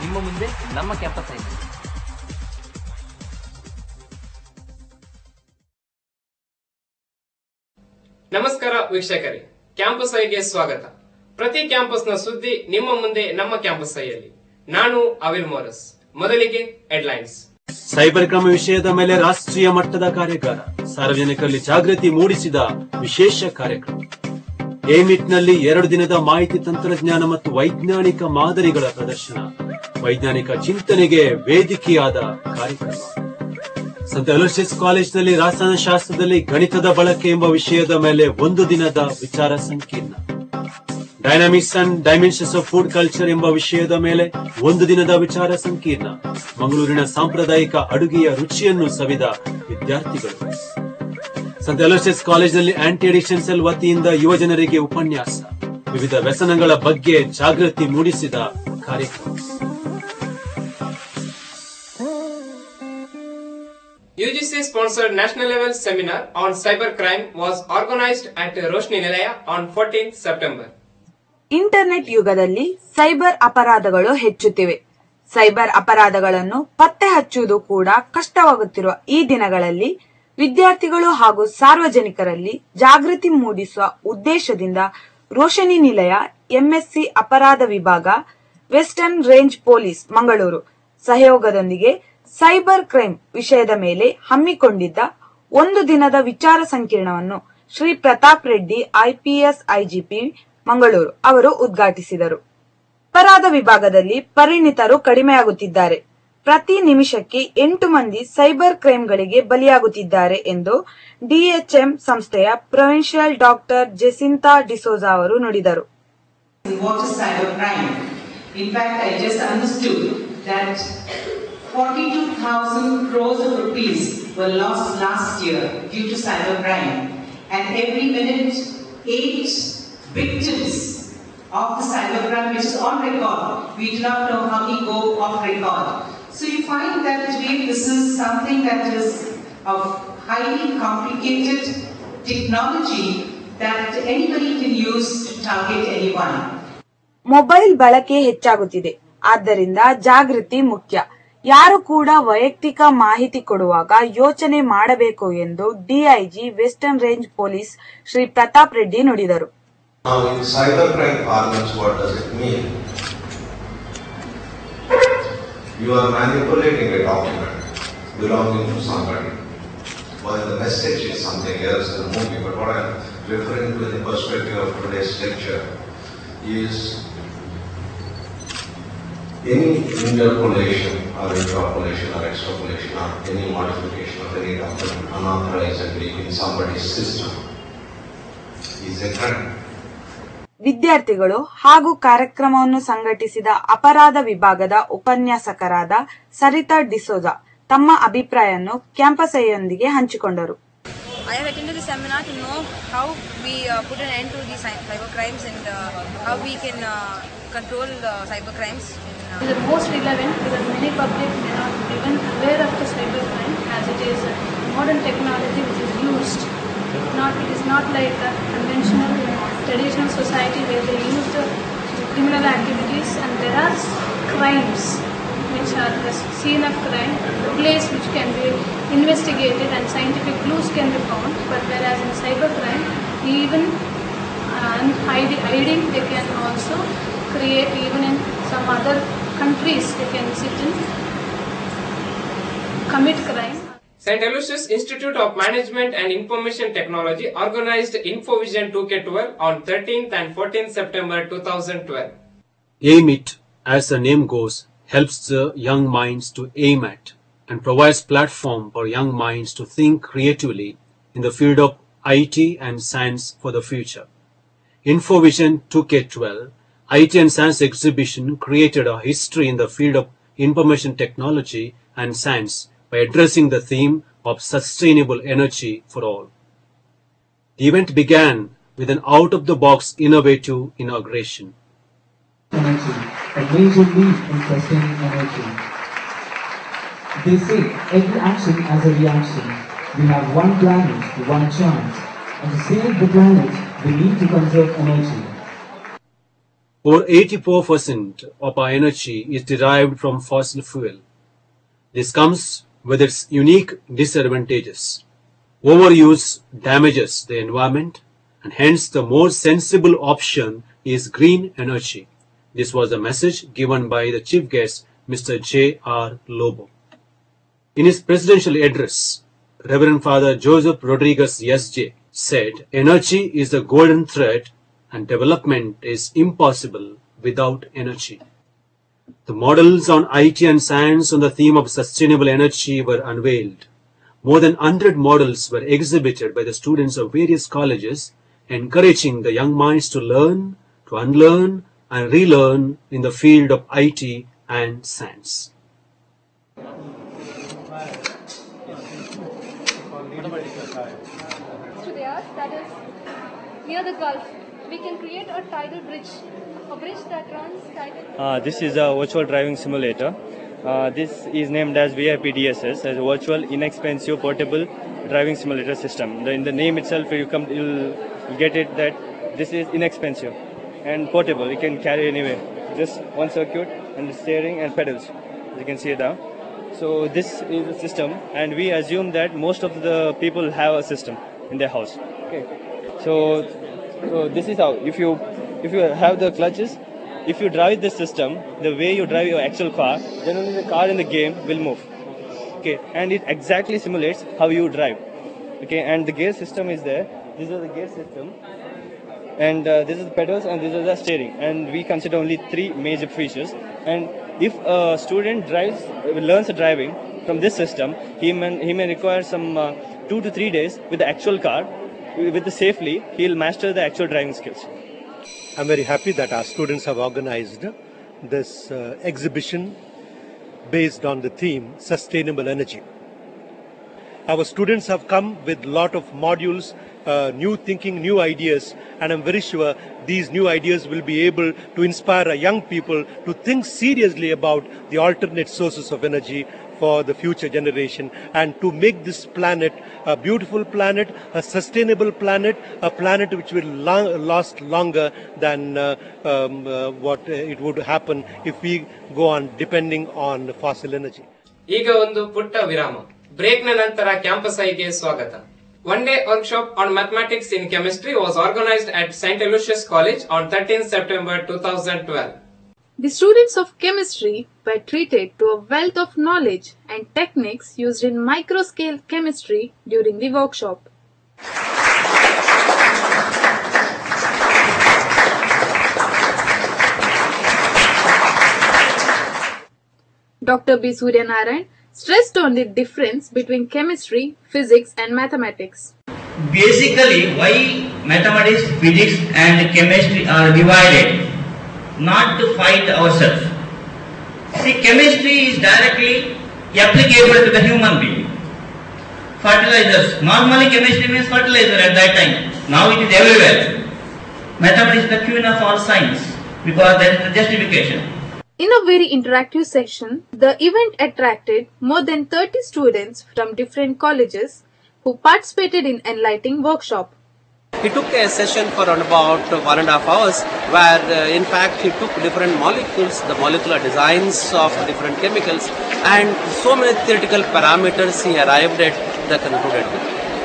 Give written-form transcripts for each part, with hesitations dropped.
ನಿಮ್ಮ ಮುಂದೆ ನಮ್ಮ ಕ್ಯಾಂಪಸ್ ಐಡಿ. ನಮಸ್ಕಾರ ವೀಕ್ಷಕರೇ, ಕ್ಯಾಂಪಸ್ ಐಗೆ ಸ್ವಾಗತ. ಪ್ರತಿ ಕ್ಯಾಂಪಸ್ನ ಸುದ್ದಿ ನಿಮ್ಮ ಮುಂದೆ ನಮ್ಮ ಕ್ಯಾಂಪಸ್ ಐಯಲ್ಲಿ. ನಾನು ಅವಿಲ್ ಮೋರಸ್. ಮೊದಲಿಗೆ ಹೆಡ್ಲೈನ್ಸ್. ಸೈಬರ್ ಕ್ರೈಮ್ ವಿಷಯದ ಮೇಲೆ ರಾಷ್ಟ್ರೀಯ ಮಟ್ಟದ ಕಾರ್ಯಾಗಾರ, ಸಾರ್ವಜನಿಕರಲ್ಲಿ ಜಾಗೃತಿ ಮೂಡಿಸಿದ ವಿಶೇಷ ಕಾರ್ಯಕ್ರಮ. ಏಮಿಟ್ನಲ್ಲಿ 2 ದಿನದ ಮಾಹಿತಿ ತಂತ್ರಜ್ಞಾನ ಮತ್ತು ವೈಜ್ಞಾನಿಕ ಮಾದರಿಗಳ ಪ್ರದರ್ಶನ, ವೈಜ್ಞಾನಿಕ ಚಿಂತನೆಗೆ ವೇದಿಕೆಯಾದ ಕಾರ್ಯಕ್ರಮ. ಸಂತ ಅಲೋಸಿಯಸ್ ಕಾಲೇಜಿನಲ್ಲಿ ರಸಾಯನಶಾಸ್ತ್ರದಲ್ಲಿ ಗಣಿತದ ಬಳಕೆ ಎಂಬ ವಿಷಯದ ಮೇಲೆ 1 ದಿನದ ವಿಚಾರ ಸಂಕಿರಣ. Dynamics and dimensions of food culture ಎಂಬ ವಿಷಯದ ಮೇಲೆ 1 ದಿನದ ವಿಚಾರ ಸಂಕಿರಣ. ಮಂಗಳೂರಿನ ಸಾಂಪ್ರದಾಯಿಕ ಅಡುಗೆಯ ರುಚಿಯನ್ನು ಸವಿದ ವಿದ್ಯಾರ್ಥಿಗಳು. ಸಂತ ಅಲೋಸಿಯಸ್ ಕಾಲೇಜಿನಲ್ಲಿ ಆಂಟಿ ಅಡಿಕ್ಷನ್ ಸೆಲ್ ವತಿಯಿಂದ ಯುವಜನರಿಗೆ ಉಪನ್ಯಾಸ, ವಿವಿಧ ವ್ಯಸನಗಳ ಬಗ್ಗೆ ಜಾಗೃತಿ ಮೂಡಿಸಿದ ಕಾರ್ಯಕ್ರಮ. UGC sponsored national level seminar on cyber crime was organized at Roshni Nilaya on 14th September. Internet ಯುಗದಲ್ಲಿ ಸೈಬರ್ ಅಪರಾಧಗಳು ಹೆಚ್ಚುತ್ತಿವೆ. ಸೈಬರ್ ಅಪರಾಧಗಳನ್ನು ಪತ್ತೆ ಹಚ್ಚುವುದು ಕೂಡ ಕಷ್ಟವಾಗುತ್ತಿರುವ ಈ ದಿನಗಳಲ್ಲಿ ವಿದ್ಯಾರ್ಥಿಗಳು ಹಾಗೂ ಸಾರ್ವಜನಿಕರಲ್ಲಿ ಜಾಗೃತಿ ಮೂಡಿಸುವ ಉದ್ದೇಶದಿಂದ ರೋಶನಿ ನಿಲಯ ಎಂಎಸ್ಸಿ ಅಪರಾಧ ವಿಭಾಗ, ವೆಸ್ಟರ್ನ್ ರೇಂಜ್ ಪೊಲೀಸ್ ಮಂಗಳೂರು ಸಹಯೋಗದೊಂದಿಗೆ ಸೈಬರ್ ಕ್ರೈಮ್ ವಿಷಯದ ಮೇಲೆ ಹಮ್ಮಿಕೊಂಡಿದ್ದ 1 ದಿನದ ವಿಚಾರ ಸಂಕಿರಣವನ್ನು ಶ್ರೀ ಪ್ರತಾಪ್ ರೆಡ್ಡಿ IPS IGP ಮಂಗಳೂರು ಅವರು ಉದ್ಘಾಟಿಸಿದರು. ಅಪರಾಧ ವಿಭಾಗದಲ್ಲಿ ಪರಿಣಿತರು ಕಡಿಮೆಯಾಗುತ್ತಿದ್ದಾರೆ. ಪ್ರತಿ ನಿಮಿಷಕ್ಕೆ 8 ಮಂದಿ ಸೈಬರ್ ಕ್ರೈಮ್ಗಳಿಗೆ ಬಲಿಯಾಗುತ್ತಿದ್ದಾರೆ ಎಂದು DHM ಸಂಸ್ಥೆಯ ಪ್ರೊವಿನ್ಷಿಯಲ್ ಡಾಕ್ಟರ್ ಜೆಸಿಂತಾ ಡಿಸೋಜಾ ಅವರು ನುಡಿದರು. What is cyber crime? In fact, I just understood that 42,000 crores of rupees were lost last year due to cyber crime, and every minute 8 victims of the cyber crime, which is on record. We do not know how many go off record. So you find that today this is something that is of highly complicated technology that anybody can use to target anyone. Mobile ಬಳಕೆ ಹೆಚ್ಚಾಗುತ್ತಿದೆ, ಆದ್ದರಿಂದ ಜಾಗೃತಿ ಮುಖ್ಯ. ಯಾರು ಕೂಡ ವೈಯಕ್ತಿಕ ಮಾಹಿತಿ ಕೊಡುವಾಗ ಯೋಚನೆ ಮಾಡಬೇಕು ಎಂದು DIG western range police Shri Pratap Reddy ನುಡಿದರು. Now in cybercrime parlance, what does it mean? You are manipulating a document belonging to somebody, while the message is something else in the movie. But what I am referring to in the perspective of today's lecture is any interpolation or interpolation or extrapolation or any modification of any document unauthorizedly in somebody's system is a crime. ವಿದ್ಯಾರ್ಥಿಗಳು ಹಾಗೂ ಕಾರ್ಯಕ್ರಮವನ್ನು ಸಂಘಟಿಸಿದ ಅಪರಾಧ ವಿಭಾಗದ ಉಪನ್ಯಾಸಕರಾದ ಸರಿತಾ ಡಿಸೋಜಾ ತಮ್ಮ ಅಭಿಪ್ರಾಯವನ್ನು campus ಐಯೊಂದಿಗೆ ಹಂಚಿಕೊಂಡರು. I have attended the seminar to know how we put an end to these cyber crimes and how we can control cyber crimes. It is most relevant because many public may not even aware of the cyber crime, as it is modern technology which is used. It is not like a conventional traditional society where they use the criminal activities, and there are crimes which are the scene of crime, the place which can be investigated and scientific clues can be found. But whereas in cyber crime, even hiding, they can also create, even in some other countries they can sit and commit crime. St. Aloysius Institute of Management and Information Technology organized InfoVision 2K12 on 13th and 14th September 2012. AIMIT, as the name goes, helps the young minds to aim at and provides platform for young minds to think creatively in the field of IT and science for the future. InfoVision 2K12 IT and Science exhibition created a history in the field of information technology and science by addressing the theme of sustainable energy for all. The event began with an out-of-the-box innovative inauguration. Energy, a major leap in sustaining energy. They say every action has a reaction. We have one planet, one chance, and to save the planet, we need to conserve energy. Over 84% of our energy is derived from fossil fuel. This comes with its unique disadvantages. Overuse damages the environment, and hence the more sensible option is green energy. This was the message given by the chief guest, Mr. J.R. Lobo. In his presidential address, Reverend Father Joseph Rodriguez S.J. said, "Energy is the golden thread and development is impossible without energy." The models on IT and science on the theme of sustainable energy were unveiled. More than 100 models were exhibited by the students of various colleges, encouraging the young minds to learn, to unlearn, and relearn in the field of IT and science. That is near the Gulf. We can create a tidal bridge, a bridge that runs tidal. This is a virtual driving simulator. This is named as VIP DSS, as a virtual inexpensive portable driving simulator system. In the name itself, you'll get it that this is inexpensive and portable. You can carry anywhere. Just one circuit and the steering and pedals. As you can see it now. So this is a system, and we assume that most of the people have a system in their house. Okay. So this is how. If you have the clutches, if you drive the system the way you drive your actual car, then only the car in the game will move. Okay, and it exactly simulates how you drive. Okay, and the gear system is there. This is the gear system, and this is the pedals, and this is the steering. And we consider only 3 major features. And if a student learns driving from this system, he may require some 2 to 3 days with the actual car. With the safely, he'll master the actual driving skills. I'm very happy that our students have organized this exhibition based on the theme Sustainable Energy. Our students have come with a lot of modules, new thinking, new ideas, and I'm very sure these new ideas will be able to inspire our young people to think seriously about the alternate sources of energy for the future generation, and to make this planet a beautiful planet, a sustainable planet, a planet which will last longer than what it would happen if we go on depending on fossil energy. ಈಗ ಒಂದು ಪುಟ್ಟ ವಿರಾಮ. Break ನ ನಂತರ campus ಐಗೆ ಸ್ವಾಗತ. One day workshop on mathematics in chemistry was organized at St. Aloysius College on 13th September 2012. The students of chemistry were treated to a wealth of knowledge and techniques used in microscale chemistry during the workshop. Dr. B. Suryanarayan stressed on the difference between chemistry, physics and mathematics. Basically, why mathematics, physics and chemistry are divided? Not to fight ourselves. See, chemistry is directly applicable to the human being. Fertilizers. Normally chemistry means fertilizer at that time. Now it is everywhere. Mathematics is the queen of all science because that is the justification. In a very interactive session, the event attracted more than 30 students from different colleges who participated in enlightening workshop. He took a session for around about 1.5 hours where in fact he took different molecules, the molecular designs of different chemicals, and so many theoretical parameters he arrived at the concluded.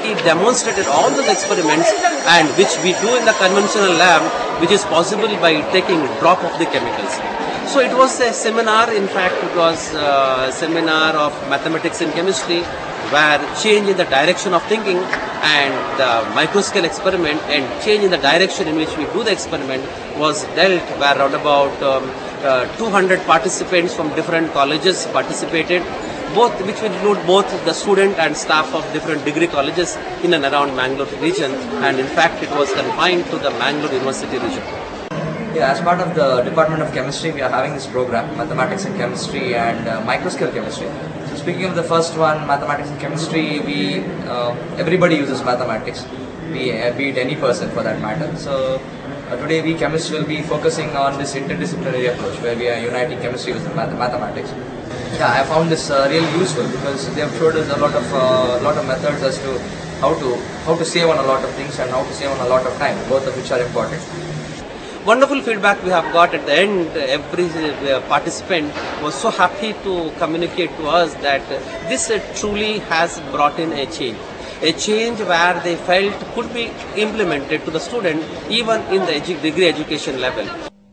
He demonstrated all those experiments and which we do in the conventional lab, which is possible by taking drop of the chemicals. So it was a seminar, in fact it was a seminar of mathematics and chemistry where change in the direction of thinking and the microscale experiment and change in the direction in which we do the experiment was dealt, where around about 200 participants from different colleges participated, which will include both the student and staff of different degree colleges in and around Mangalore region, and in fact it was confined to the Mangalore University region. Yeah, as part of the Department of Chemistry, we are having this program, Mathematics and Chemistry and Microscale Chemistry. So speaking of the first one, Mathematics and Chemistry, everybody uses mathematics, be it any person for that matter. So today we chemists will be focusing on this interdisciplinary approach where we are uniting chemistry with mathematics. Yeah, I found this really useful because they have showed us a lot of methods as to how to save on a lot of things and how to save on a lot of time, both of which are important. wonderful feedback we have got at the end. Every participant was so happy to communicate to us that this truly has brought in a change where they felt could be implemented to the student even in the degree education level.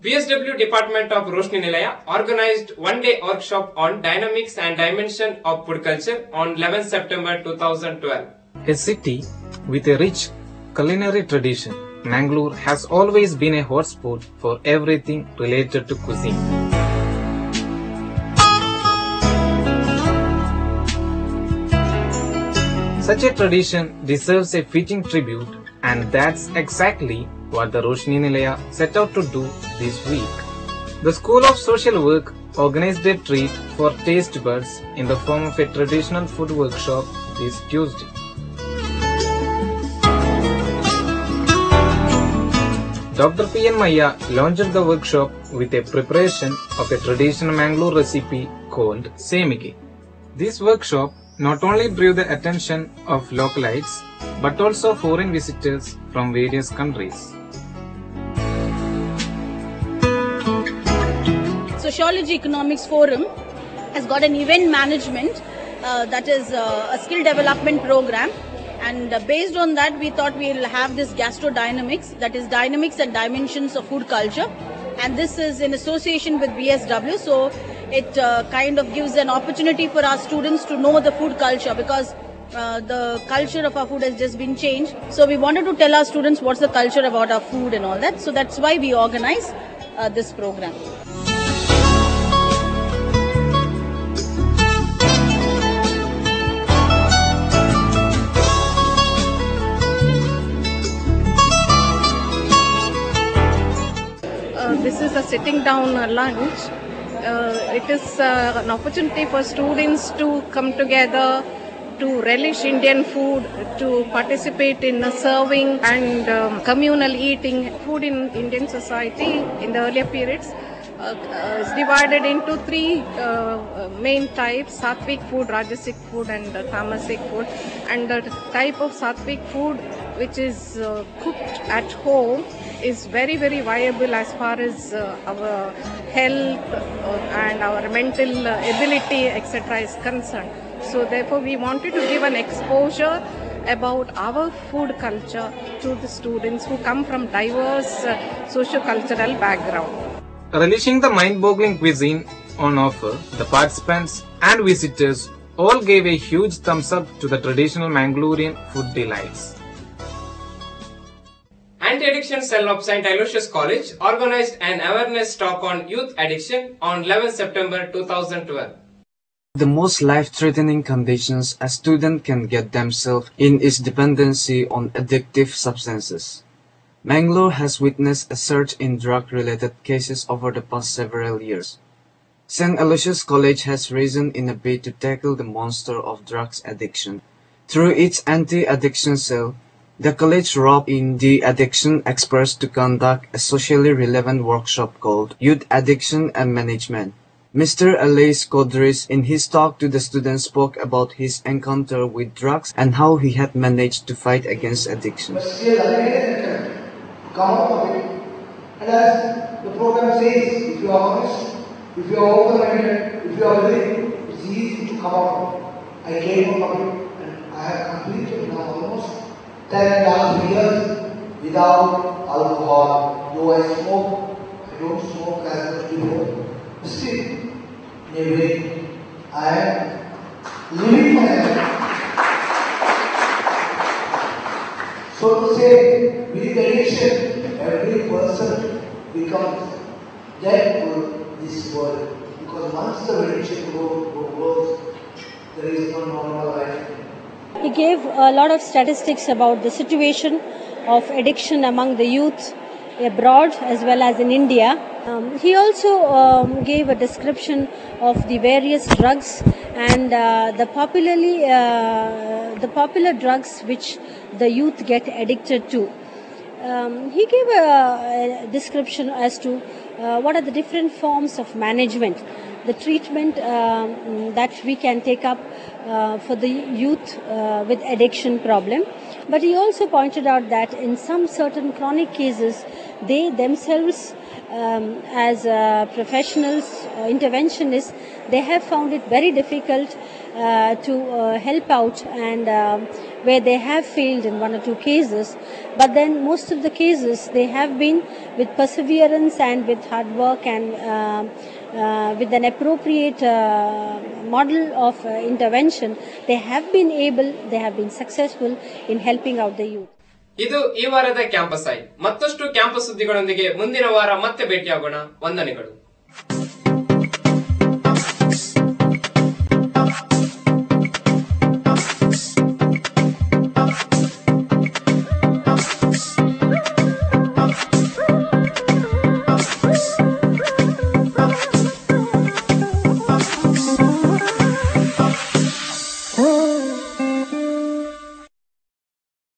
BSW Department of Roshni Nilaya organized one-day workshop on dynamics and dimension of food culture on 11 September 2012. A city with a rich culinary tradition, Mangalore has always been a hotspot for everything related to cuisine. Such a tradition deserves a fitting tribute, and that's exactly what the Roshni Nilaya set out to do this week. The School of Social Work organized a treat for taste buds in the form of a traditional food workshop this Tuesday. Dr. P.N. Maya launched the workshop with a preparation of a traditional Mangalore recipe called Semike. This workshop not only drew the attention of localites but also foreign visitors from various countries. Sociology Economics Forum has got an event management that is a skill development program, and based on that we thought we'll have this gastrodynamics, that is dynamics and dimensions of food culture, and this is in association with BSW, so it kind of gives an opportunity for our students to know the food culture, because the culture of our food has just been changed. So we wanted to tell our students what's the culture about our food and all that, so that's why we organize this program. This is a sitting down lunch. It is an opportunity for students to come together, to relish Indian food, to participate in serving and communal eating. Food in Indian society in the earlier periods is divided into three main types: sattvic food, rajasic food and tamasic food. And the type of sattvic food which is cooked at home is very, very viable as far as our health and our mental ability, etc. is concerned. So therefore we wanted to give an exposure about our food culture to the students who come from diverse socio-cultural background. Relishing the mind-boggling cuisine on offer, the participants and visitors all gave a huge thumbs up to the traditional Mangalorean food delights. Anti-Addiction Cell of St. Aloysius College organized an awareness talk on youth addiction on 11 September 2012. The most life-threatening conditions a student can get themselves in is dependency on addictive substances. Mangalore has witnessed a surge in drug-related cases over the past several years. St. Aloysius College has risen in a bid to tackle the monster of drugs addiction. Through its anti-addiction cell, the college roped in the addiction experts to conduct a socially relevant workshop called Youth Addiction and Management. Mr. Alais Kodris in his talk to the students spoke about his encounter with drugs and how he had managed to fight against addiction. Come out of it. And as the program says, if you are honest, if you are open-minded, if you are willing, it's easy to come out of it. I came out of it and I have completed now almost 10.5 years without alcohol. Though I smoke, I don't smoke as much before. But still, in a way, I am living my life. So to say, with addiction, every person becomes dead to this world. Because once the addiction goes, there is no normal life. He gave a lot of statistics about the situation of addiction among the youth abroad as well as in India. He also gave a description of the various drugs and the popular drugs which the youth get addicted to. He gave a description as to what are the different forms of management the treatment that we can take up for the youth with addiction problem. But he also pointed out that in some certain chronic cases, they themselves as professionals, interventionists, they have found it very difficult to help out, and where they have failed in one or two cases. But then most of the cases, they have been with perseverance and with hard work and with an appropriate model of intervention, they have been successful in helping out the youth. ಇದು ಈ ವಾರದ campus I. ಮತ್ತಷ್ಟು campus ಸುದ್ದಿಗಳೊಂದಿಗೆ ಮುಂದಿನ ವಾರ ಮತ್ತೆ ಭೇಟಿಯಾಗೋಣ. ವಂದನೆಗಳು.